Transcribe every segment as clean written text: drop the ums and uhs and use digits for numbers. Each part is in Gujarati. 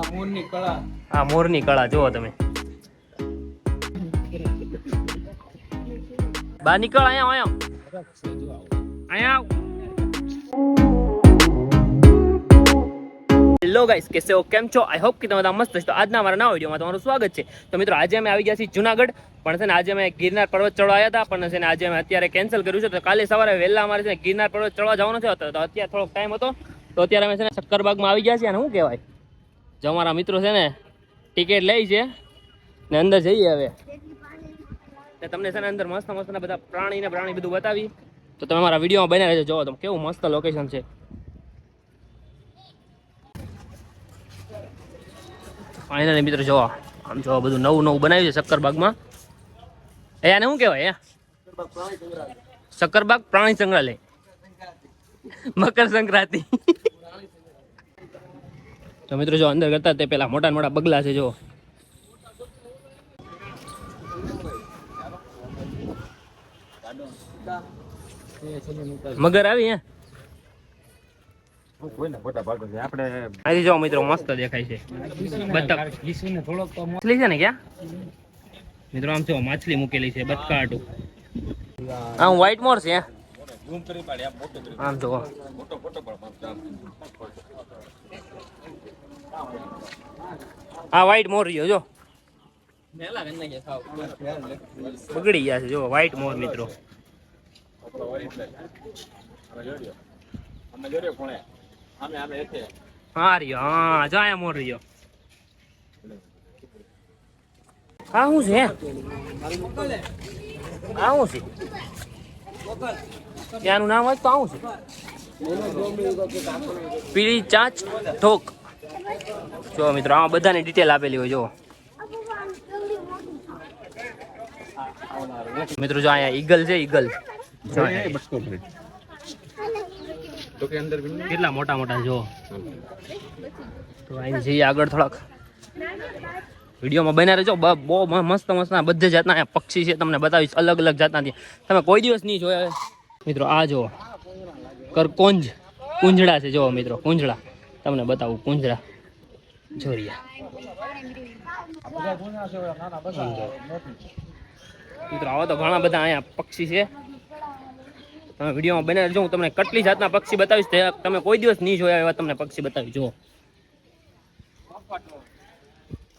આ મોરની કળા જુઓ તમે. બહાર નીકળ, અહીંયા હેલો ગાઈસ, કેસે હો, કેમ છો? આઈ હોપ કે તમે બધા મસ્ત છો. તો આજના અમારા નવા વિડીયોમાં તમારું સ્વાગત છે. તો મિત્રો આજે અમે આવી ગયા છીએ જુનાગઢ, પણ છે ને આજે અમે ગિરનાર પર્વત ચડવા આવ્યા હતા, પણ છે ને આજે અમે અત્યારે કેન્સલ કર્યું છે. તો કાલે સવારે વહેલા અમારે છે ગિરનાર પર્વત ચડવા જવાનો છે, તો અત્યારે થોડોક ટાઈમ હતો, તો અત્યારે અમે છે ને શક્કરબાગમાં આવી ગયા છીએ. અને શું કહેવાય, જો અમારા મિત્રો છે ને ટિકિટ લઈ છે ને અંદર જઈએ હવે. તમને છે ને અંદર મસ્ત મસ્ત બધા પ્રાણી બધું બતાવી, તો તમે અમારા વિડીયોમાં બન્યા રહેજો. જોવો તમે કેવું મસ્ત લોકેશન છે. ફાઇનલી મિત્રો જો આમ જો બધું નવું બનાવ્યું છે શક્કરબાગમાં. આને શું કહેવાય? શક્કરબાગ પ્રાણી સંગ્રહાલય, મકર સંક્રાંતિ. તો મિત્રો જો અંદર કરતા તે પેલા મોટા બગલા છે. જો મગર આવી હે આપણે જો મિત્રો મસ્ત દેખાય છે. બતક માછલી છે ને ક્યાં મિત્રો? આમ જો માછલી મૂકેલી છે બતકાટું. આમ વ્હાઈટ મોર છે. આમ જો આ વ્હાઈટ મોર રહ્યો, જો બગડી ગયા છે. જો વ્હાઈટ મોર મિત્રો. હા રહ્યો, હા જો આયા મોર રહ્યો. હા શું છે? આ શું છે? ત્યાંનું નામ હોય તો આવું છે. પીળી ચાંચ ઠોક. જો મિત્રો આમાં બધાની ડિટેલ આપેલી હોય. જો મિત્રો જો અહીંયા ઈગલ છે, ઈગલ કેટલા મોટા જો. તો અહીં જઈએ આગળ થોડાક, વિડીયોમાં બન્યા રહેજો. બહુ મસ્ત બધે જાતના પક્ષી છે, તમને બતાવીશ અલગ અલગ જાતના. તમે કોઈ દિવસ નહીં જોયા મિત્રો. આ જો કરકોંજ કુંજડા છે. જો મિત્રો કુંજડા તમને બતાવું. કુંજડા જોરિયા મિત્રો. આવા તો ઘણા બધા અહીંયા પક્ષી છે. તમે વિડીયોમાં બને રહેજો. હું તમને કેટલી જાતના પક્ષી બતાવીશ, તમે કોઈ દિવસ નહીં જોયા એવા તમને પક્ષી બતાવીશ. જો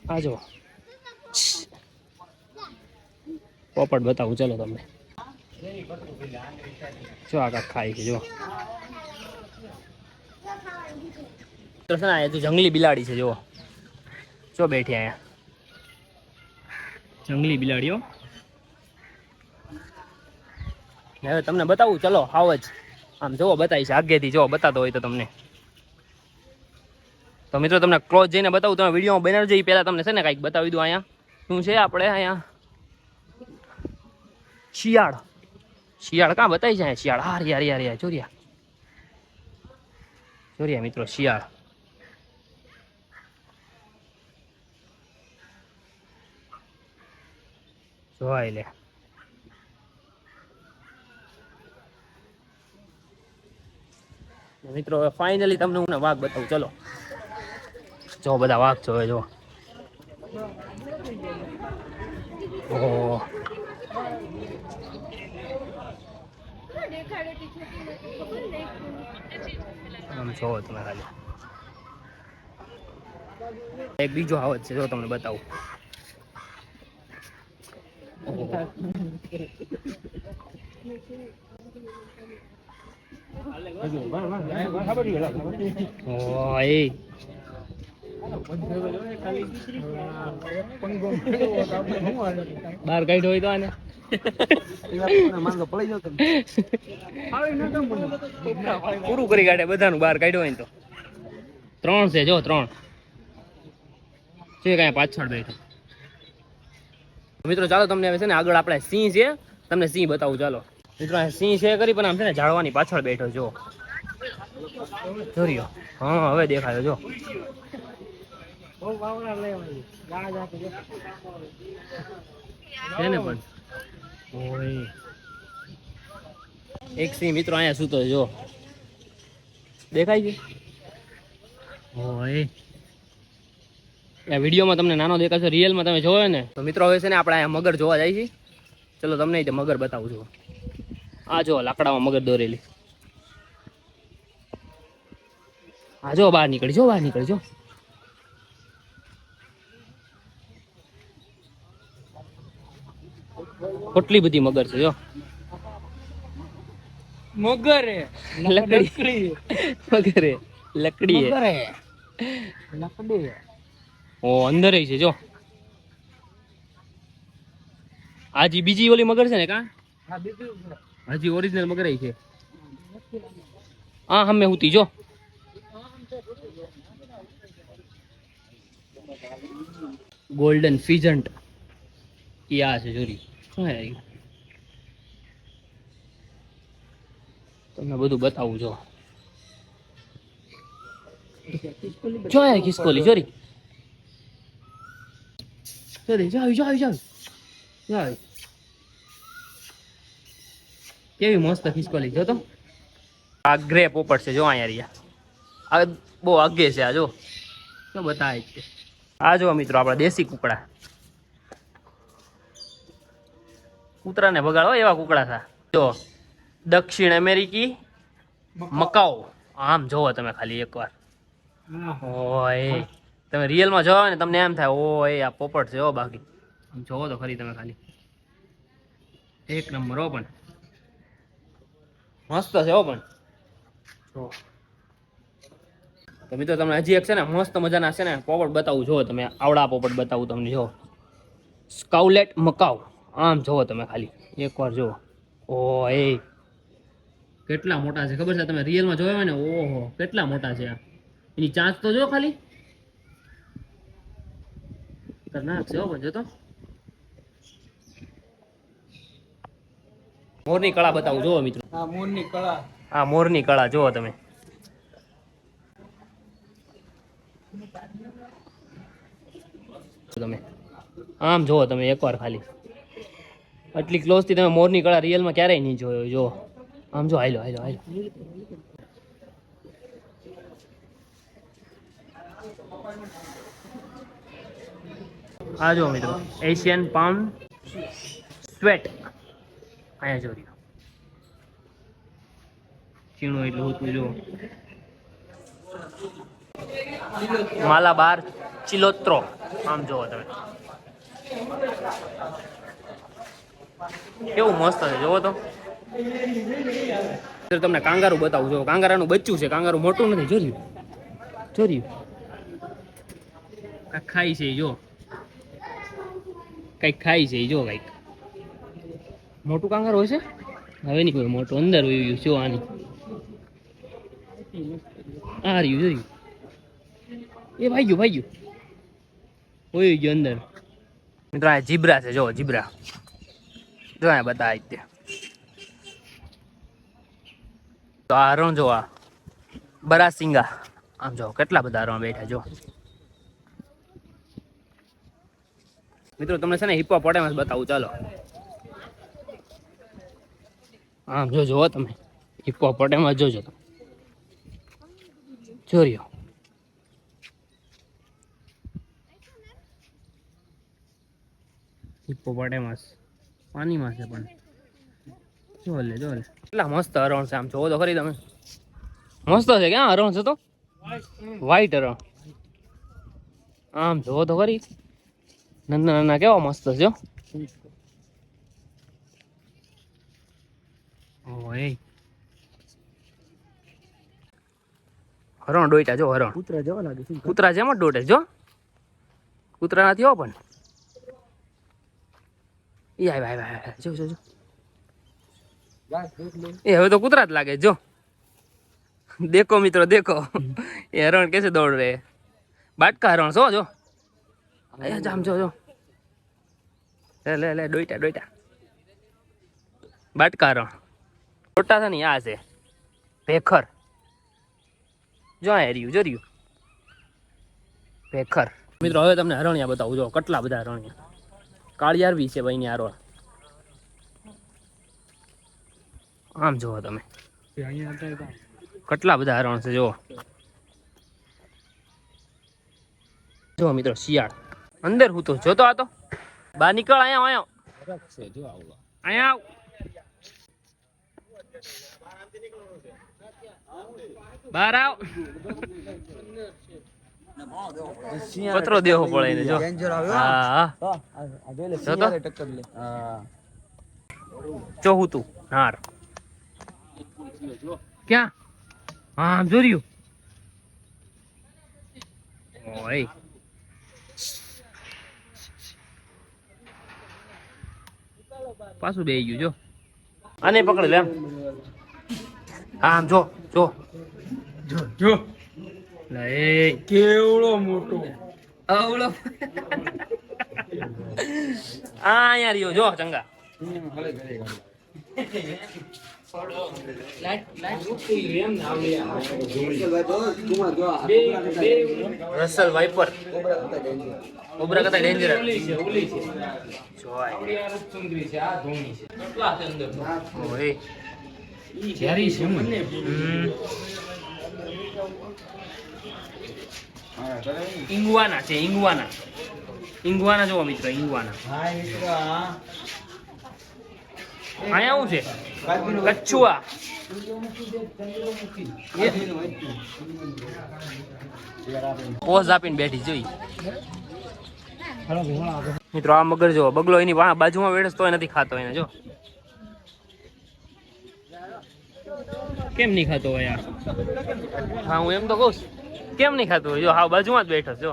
આ જો પોપટ બતાવું ચલો તમને. જો આ ખાય છે. જો જંગલી બિલાડી છે. જો જો બેઠી અહીંયા જંગલી બિલાડીઓ. હવે તમને બતાવું ચલો. આવ જ આમ જોવો બતાવીશ આગેથી. જો બતાતો હોય તો તમને. તો મિત્રો તમને ક્લોઝ જઈને બતાવું. તમે વિડીયોમાં બન્યા રહેજો. એ પહેલા તમને છે ને કંઈક બતાવી દઉં. અહીંયા શું છે આપણે અહીંયા શિયાળ. શિયાળ કાં બતાવી છે? શિયાળ હાર યાર જોરિયા મિત્રો. શિયાળ જોવાય લે. મિત્રો ફાઇનલી તમને હું વાઘ બતાવું ચલો. જો બધા વાઘ જોવે. જો ઓહો આમ જોવો તમે ખાલી. એક બીજો આવત છે. જો તમને બતાવું. બાર કાઢ્યો હોય તો આને પૂરું કરી કાઢે બધાનું. બહાર કાઢ્યો હોય તો 3 છે. જો 3 છે. કઈ પાછળ બેઠો. મિત્રો ચાલો તમને હવે છે ને આગળ આપણે સિંહ છે, તમને સિંહ બતાવું. ચાલો મિત્રો સિંહ છે કરી, પણ આમ છે ને ઝાડવાની પાછળ બેઠો. જો જોરિયો. હા હવે દેખાયો. જો પણ ઓય એક સિંહ મિત્રો અહીંયા સૂતો. જો દેખાય છે. ઓય આ વિડીયોમાં તમને નાનો દેખાશે, રિયલમાં તમે જોયો ને તો મિત્રો હવે છે ને આપણે અહીંયા મગર જોવા જાય છે. ચલો તમને તે મગર બતાવું છું. આ જો લાકડામાં મગર દોરેલી. હા જો બહાર નીકળી, જો બહાર નીકળી, જો કેટલી બધી મગર છે. જો મગર હે લકડી, મગર હે લકડી હે લકડી. ઓ અંદર છે જો. આજી બીજી ઓલી મગર છે ને કા? હા બીજું હજી ઓરિજિનલ મગર છે. હા હમે હુતી જો. ગોલ્ડન ફિજન્ટ યા છે જોરી. શું હે તમને બધું બતાવું જો. જો યાર ખિસકોલી જોરી. જોરી જાવ જાવ જાવ જાવ. કેવી મસ્ત ખિસકોલી જો તો. આ ગ્રે પોપટ છે જો અહીંયા રહ્યા. આ બહુ આગે છે આ જો. શું બતાવે છે. આ જો મિત્રો આપણા દેશી કુકડા. કૂતરાને ભગાડો એવા કુકડા હતા જો. દક્ષિણ અમેરિકી મકાઉ. આમ જોવો તમે ખાલી એકવાર. ઓય તમે રિયલમાં જોવો ને તમને એમ થાય ઓય આ પોપટ છે હો. બાકી આમ જોવો તો ખરી તમે ખાલી. એક નંબર હો પણ મસ્ત છે હો પણ. તો મિત્રો તમને હજી એક છે ને મસ્ત મજાના છે ને પોપટ બતાવું જો તમે. આવડા પોપટ બતાવું તમને જો. સ્કાઉલેટ મકાઉ. આમ જોવો તમે ખાલી એકવાર જુઓ. ઓય કેટલા મોટા છે ખબર છે તમે રિયલમાં જોયા હોય ને. ઓહો કેટલા મોટા છે આ. એની ચાંચ તો જો ખાલી. ખતરનાક છે હો પણ જો તો. મોરની કળા બતાવું જોવો મિત્રો. હા મોરની કળા. હા મોરની કળા જોવો તમે. તમે આમ જોવો તમે એકવાર ખાલી. આટલી ક્લોઝ થી તમે મોરની કળા રિયલમાં ક્યારેય નહીં જોયો. જો આમ જો. હાલો હાલો હાલો. આ જો મિત્રો એશિયન પામ સ્વેટ. અહીંયા જો રહ્યો. ચીણું એટલું હતું જો. માલાબાર ચિલોત્રો. આમ જોવો તમે કેવું મસ્ત છે જોવો તો. તમને કાંગારું બતાવું જો. કાંગારાનું બચ્ચું છે. કાંગારું મોટું નથી. જોર્યું જોર્યું. કઈક ખાય છે જો. કઈક ખાય છે જો. કઈક મોટું કાંગારું હશે. હવે નહીં કોઈ મોટું અંદર હોય ગયું શું આની. આ રહ્યું જોયું. એ ભાઈ ગયું હોય ગયું અંદર. મિત્રો આ જીબ્રા છે જો. જીબ્રા જો અહીંયા બતાય તે. તો આ હરણ જો. આ બરાસિંગા. આમ જો કેટલા બધા હરણ બેઠા જો. મિત્રો તમને છે ને હિપ્પોપોટેમસ બતાવું ચાલો. આમ જો જોવો તમે. હિપ્પોપોટેમસ જોજો તમે. જોર્યો. હિપ્પોપોટેમસ પાણીમાં છે પણ જોલે જોલે. કેટલા મસ્ત હરણ છે આમ જોવો તો ખરી તમે. મસ્ત છે ક્યાં હરણ છે તો. વ્હાઈટ હરણ. આમ જોવો તો ખરી. નાના નાના કેવા મસ્ત છે. ઓય હરણ ડોઈટા જો. હરણ કૂતરા જવા લાગે છે. કૂતરા જેમ જ દોડે જો. કૂતરા નથી હો પણ. એ આય જો જો જો. એ હવે તો કૂતરા જ લાગે જો. દેખો મિત્રો દેખો. એ હરણ कैसे दौड़ रहे. બાટકા હરણ છો જો. જામ જો જો. લે લે લે ડોઈટા ડોઈટા. બાટકા હરણ છોટા છે ને. આ છે ભેખર. જો આ રહ્યું જો રહ્યું ભેખર. મિત્રો હવે તમને હરણિયા બતાવું જો. કેટલા બધા હરણિયા. કાળિયાર બી છે ભાઈ ની હારો. આમ જોવો તમે કેટલા બધા હરણ છે જો. જો મિત્રો શિયાળ અંદર હું તો જોતો આ તો બહાર નીકળ અહીંયા અહીંયા ફરક છે જો આવડો અહીંયા બહાર આવ પતરો દેવો પડે એને જો હા હા આ જોઈ લે જો તો. સિંહારે ટક્કર લે હા ચોહું તું નાર ક્યાં હા આમ જોર્યું ઓય પાછું બેહી ગયું જો આને પકડ લે આમ હા આમ જો જો જો લે કેવડો મોટો આવડો આ યાર યો જો ચંગા રસલ વાઇપર કોબરા કરતા ડેન્જર ઇંગવાના છે ઇંગવાના ઇંગવાના જોવો મિત્ર ઇંગવાના અહીંયા શું છે કચ્છુઆ પોઝ આપીને બેઠી જોઈ મિત્રો આ મગર જો બગલો એની બાજુમાં બેઠે તોય નથી ખાતો એને જો કેમ નહીં ખાતો હોય યાર હા હું એમ તો કહું છું. કેમ નહીં ખાતો હોય જો હા બાજુમાં જ બેઠો છે જો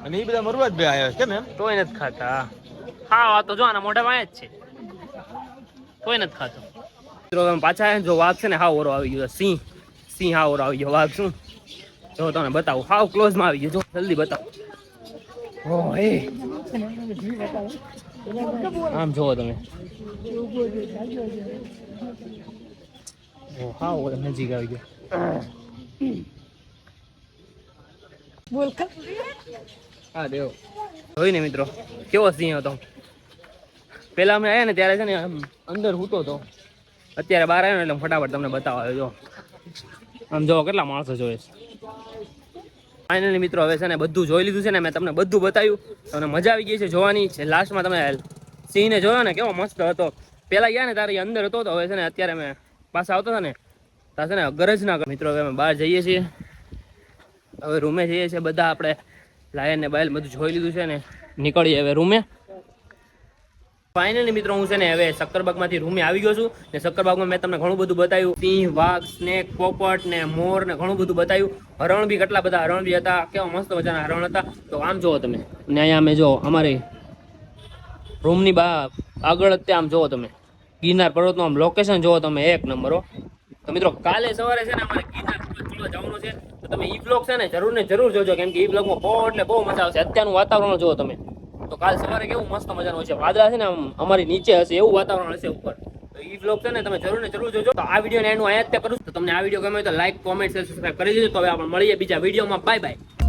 અને એ બધા મરવા જ બે આવ્યા કેમ એમ તોય નથી ખાતા હા આ તો જો આના મોઢા માં જ છે તોય નથી ખાતો મિત્રો તમે પાછા આયા ને જો વાઘ છે ને હાવ ઓરો આવી ગયો સિંહ સિંહ હાવ ઓરો આવી ગયો વાઘ શું જો તમને બતાવું હાવ ક્લોઝમાં આવી ગયો જો જલ્દી બતાવો ઓ હે આમ જોવો તમે ઓ હાવ ઓરો નજીક આવી ગયો બોલ હા દેવ જોઈ ને મિત્રો કેવો સિંહ હતો પેલા અમે આવ્યા ને ત્યારે છે ને આમ અંદર હૂતો હતો અત્યારે બહાર આવ્યો ને એટલે ફટાફટ તમને બતાવો જો આમ જો કેટલા માણસો જોવે છે ફાઇનલી મિત્રો હવે છે ને બધું જોઈ લીધું છે ને મેં તમને બધું બતાવ્યું તમને મજા આવી ગઈ છે જોવાની છે લાસ્ટમાં તમે સિંહને જોયો ને કેવો મસ્ત હતો પેલા ગયા ને તારે એ અંદર હતો તો હવે છે ને અત્યારે મેં પાછા આવતો હતા ને ત્યાં છે ને ગરજ ના મિત્રો હવે અમે બહાર જઈએ છીએ હવે રૂમે જઈએ છીએ બધા આપણે લાયન ને બાયલ બધું જોઈ લીધું છે ને નીકળીએ હવે રૂમે ફાઇનલી મિત્રો હું છે ને હવે શક્કરબાગમાંથી રૂમે આવી ગયો છું ને શક્કરબાગમાં મેં તમને ઘણું બધું બતાવ્યું સિંહ વાઘ સ્નેક પોપટ ને મોર ને ઘણું બધું બતાવ્યું હરણ બી કેટલા બધા હરણ બી હતા કેવા મસ્ત મજાના હરણ હતા તો આમ જુઓ તમે ને અહીંયા અમે જો અમારી રૂમની આગળ જ આમ જુઓ તમે ગિરનાર પર્વતનું આમ લોકેશન જુઓ તમે એક નંબર હો તો મિત્રો કાલે સવારે છે ને અમારે ગિરનાર પર્વત ચડવા જવાનું છે તો તમે ઈ બ્લોગ છે ને જરૂર જોજો કેમ કે ઈ બ્લોગમાં બહુ એટલે બહુ મજા આવશે અત્યારનું વાતાવરણ જુઓ તમે તો કાલ સવારે કેવું મસ્ત મજાનું હશે વાદળા છે ને અમારી નીચે હશે એવું વાતાવરણ હશે ઉપર તો ઈ બ્લોગ છે ને તમે જરૂર જોજો તો આ વિડીયો ને એનું આયાત કરું તો તમને આ વિડીયો ગમે તો લાઈક કોમેન્ટ શેર સબસ્ક્રાઇબ કરી દેજો તો હવે આપણે મળીએ બીજા વિડીયોમાં બાય બાય